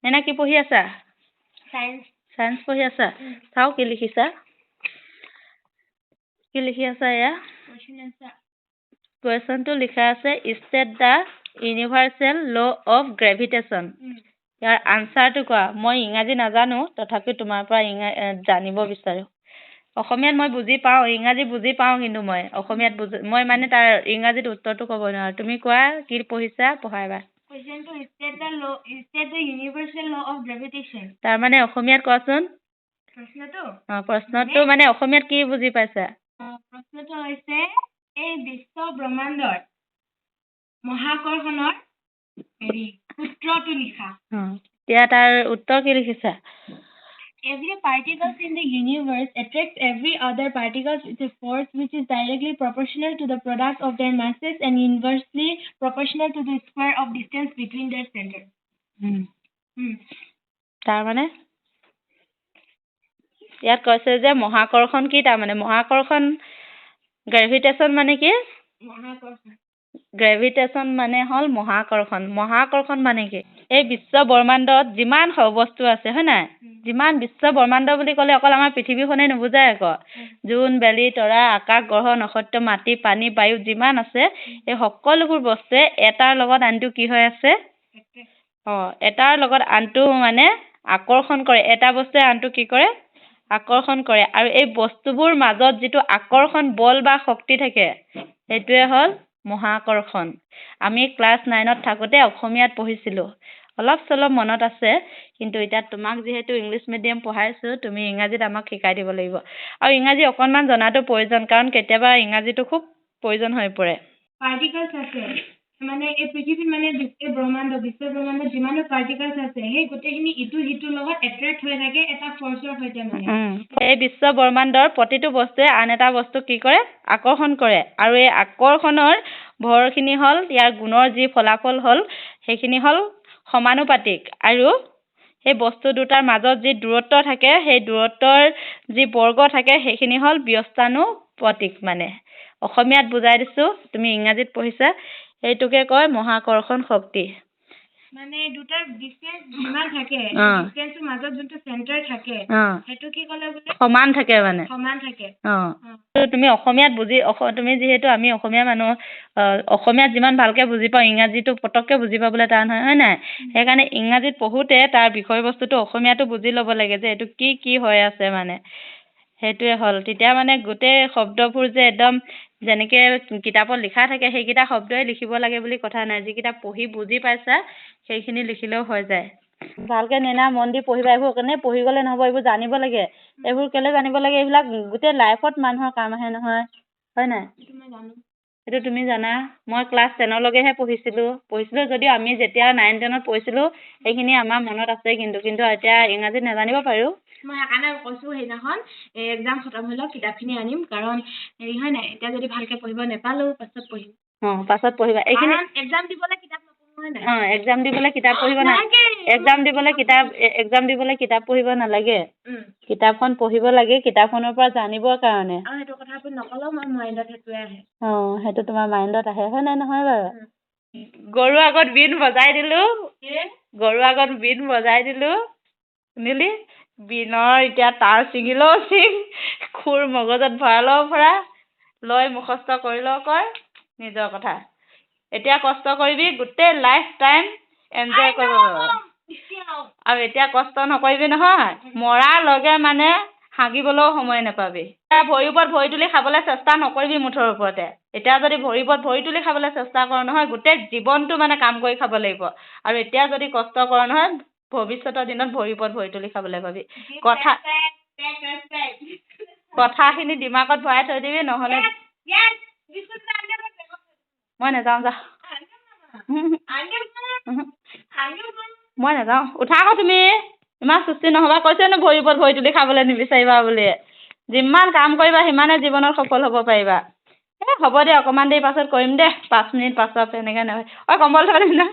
এনে কি পঢ়ি আছা? সায়েন্স পঢ়ি আছা? চাও কি লিখিছা? কি লিখি আছা এয়া? কুৱেশ্যনটো লিখা আছে state the universal law of gravitation. ইয়াৰ আনচাৰটো কোৱা। মই ইংৰাজী নাজানো, তথাপি তোমাৰ পৰা জানিব বিচাৰোঁ। অসমীয়াত মই বুজি পাওঁ, ইংৰাজী বুজি পাওঁ, কিন্তু অসমীয়াত মই মানে তাৰ ইংৰাজীত উত্তৰটো ক'ব নোৱাৰোঁ। তুমি কোৱা কি পঢ়িছা, পঢ়া এবাৰ। তাৰ মানে অসমীয়াত কোৱাচোন। প্ৰশ্নটো মানে অসমীয়াত কি বুজি পাইছা? প্ৰশ্নটো হৈছে এই বিশ্ব ব্ৰহ্মাণ্ডৰ মহাকৰ্ষণৰ সূত্ৰটো লিখা। এতিয়া তাৰ উত্তৰ কি লিখিছা? Every particles in the universe attracts every other particles with a force which is directly proportional to the product of their masses and inversely proportional to the square of distance between their centers. তাৰ মানে ইয়াত কৈছে যে মহাকৰ্ষণ কি, তাৰ মানে মহাকৰ্ষণ gravitation মানে কি? গ্ৰেভিটেশ্যন মানে হ'ল মহাকৰ্ষণ। মহাকৰ্ষণ মানে কি? এই বিশ্ব ব্ৰহ্মাণ্ডত যিমান বস্তু আছে, হয় নাই? যিমান বিশ্ব ব্ৰহ্মাণ্ড বুলি ক'লে অকল আমাৰ পৃথিৱীখনেই নুবুজায় আকৌ। জোন, বেলি, তৰা, আকাশ, গ্ৰহ, নক্ষত্ৰ, মাটি, পানী, বায়ু যিমান আছে, এই সকলোবোৰ বস্তুৱে এটাৰ লগত আনটো কি হৈ আছে? এটাৰ লগত আনটো মানে আকৰ্ষণ কৰে। এটা বস্তুৱে আনটো কি কৰে? আকৰ্ষণ কৰে। আৰু এই বস্তুবোৰ মাজত যিটো আকৰ্ষণ বল বা শক্তি থাকে, সেইটোৱে হ'ল মহাকৰ্ষণ। আমি ক্লাছ 9ত থাকোঁতে অসমীয়াত পঢ়িছিলোঁ। অলপ চলপ মনত আছে, কিন্তু এতিয়া তোমাক যিহেতু ইংলিছ মিডিয়াম পঢ়াইছোঁ, তুমি ইংৰাজীত আমাক শিকাই দিব লাগিব। আৰু ইংৰাজী অকণমান জনাটো প্ৰয়োজন, কাৰণ কেতিয়াবা ইংৰাজীটো খুব প্ৰয়োজন হৈ পৰে। পাৰ্টিকলছ আছে, মানে এই পৃথিৱীত মানে বিশ্ব ব্ৰহ্মাণ্ডত যিমানো পাৰ্টিকলছ আছে, সেই গোটেইখিনি ইটো সিটোৰ লগত এট্ৰেক্ট হৈ থাকে এটা ফৰ্চৰ সৈতে মানে। এই বিশ্ব ব্ৰহ্মাণ্ডৰ প্ৰতিটো বস্তুৱে আন এটা বস্তু কি কৰে? আকৰ্ষণ কৰে। আৰু এই আকৰ্ষণৰ ভৰখিনি হ'ল, ইয়াৰ গুণৰ যি ফলাফল হ'ল, সেইখিনি হ'ল সমানুপাতিক। আৰু সেই বস্তু দুটাৰ মাজত যি দূৰত্ব থাকে, সেই দূৰত্বৰ যি বৰ্গ থাকে, সেইখিনি হ'ল ব্যস্তানুপাতিক। মানে অসমীয়াত বুজাই দিছোঁ, তুমি ইংৰাজীত পঢ়িছা, সেইটোকে কয় মহাকৰ্ষণ শক্তি। মানে দুটাৰ ডিসটেন্স যিমান থাকে, ডিসটেন্সৰ মাজত যোনটো চেন্টাৰ থাকে, সেইটো কি ক'লে বোলে? সমান থাকে মানে। সমান থাকে। তুমি অসমীয়াত তুমি যিহেতু আমি অসমীয়া মানুহ, অসমীয়াত যিমান ভালকে বুজি পাওঁ, ইংৰাজীটো পটককে বুজি পাবলৈ টান হয়, হয় নাই? সেইকাৰণে ইংৰাজীত পঢ়োঁতে তাৰ বিষয়বস্তুটো অসমীয়াটো বুজি ল'ব লাগে যে এইটো কি কি হৈ আছে মানে। সেইটোৱে হ'ল। তেতিয়া মানে গোটেই শব্দবোৰ যে একদম যেনেকৈ কিতাপত লিখা থাকে, সেইকেইটা শব্দই লিখিব লাগে বুলি কথা নাই। যিকেইটা পঢ়ি বুজি পাইছা, সেইখিনি লিখিলেও হৈ যায়। ভালকৈ নেনা মন দি পঢ়িবা। এইবোৰ কাৰণে পঢ়ি গ'লে নহ'ব, এইবোৰ জানিব লাগে। এইবোৰ কেলৈ জানিব লাগে? এইবিলাক গোটেই লাইফত মানুহৰ কাম আহে নহয়, হয় নাই? সেইটো তুমি জানা। মই ক্লাছ 10লৈকেহে পঢ়িছিলোঁ যদিও আমি যেতিয়া 9-10ত পঢ়িছিলোঁ, সেইখিনি আমাৰ মনত আছে। কিন্তু এতিয়া ইংৰাজীত নাজানিব পাৰোঁ। মই সেইকাৰণে কৈছোঁ সেইদিনাখন এক্সাম খতম হৈ লওক কিতাপখিনি আনিম, কাৰণ হেৰি হয় নাই, এতিয়া যদি ভালকৈ পঢ়িব নাপালোঁ, পাছত পঢ়িম। পাছত পঢ়িবা। এইখিনি এক্সাম দিবলৈ কিতাপ নপঢ়ো হয় নাই? এক্সাম দিবলৈ কিতাপ পঢ়িব নালাগে। এক্সাম দিবলৈ কিতাপ পঢ়িব নালাগে। কিতাপখন পঢ়িব লাগে, কিতাপখনৰ পৰা জানিবৰ কাৰণে। আৰু সেইটো কথা নকলেও মোৰ মাইণ্ডত সেইটোৱে আহে। সেইটো তোমাৰ মাইণ্ডত আহে, হয় নাই? নহয় বাৰু? গৰু আগত বিন বজাই দিলোঁ, শুনিলি? বিনৰ এতিয়া তাঁৰ ছিঙিলেও ছিঙ, খুৰ মগজত ভৰালেও ভৰা, লৈ মুখস্থ কৰিলেও কৰ, নিজৰ কথা। এতিয়া কষ্ট কৰিবি, গোটেই লাইফ টাইম এনজয় কৰিব পাৰিবি। আৰু এতিয়া কষ্ট নকৰিবি নহয়, মৰাৰ লগে মানে হাগিবলৈও সময় নাপাবি। ভৰিৰ ওপৰত ভৰি তুলি খাবলৈ চেষ্টা নকৰিবি মুঠৰ ওপৰতে। এতিয়া যদি ভৰিৰ ওপৰত ভৰি তুলি খাবলৈ চেষ্টা কৰ নহয়, গোটেই জীৱনটো মানে কাম কৰি খাব লাগিব। আৰু এতিয়া যদি কষ্ট কৰ নহয়, ভৱিষ্যতৰ দিনত ভৰিৰ ওপৰত ভৰি তুলি খাবলৈ পাবি। কথাখিনি দিমাগত ভৰাই থৈ দিবি, নহ'লে মই নাযাওঁ যা। মই নাযাওঁ। উঠা আকৌ তুমি, ইমান সুস্তি নহ'বা। কৈছেনো ভৰিৰ ওপৰত ভৰি তুলি খাবলৈ নিবিচাৰিবা বুলি। যিমান কাম কৰিবা, সিমানে জীৱনত সফল হ'ব পাৰিবা। হ'ব দে, অকণমান দেৰি পাছত কৰিম দে, 5 মিনিট পাছত, এনেকৈ নহয়। কম্বল থৈ দিম না।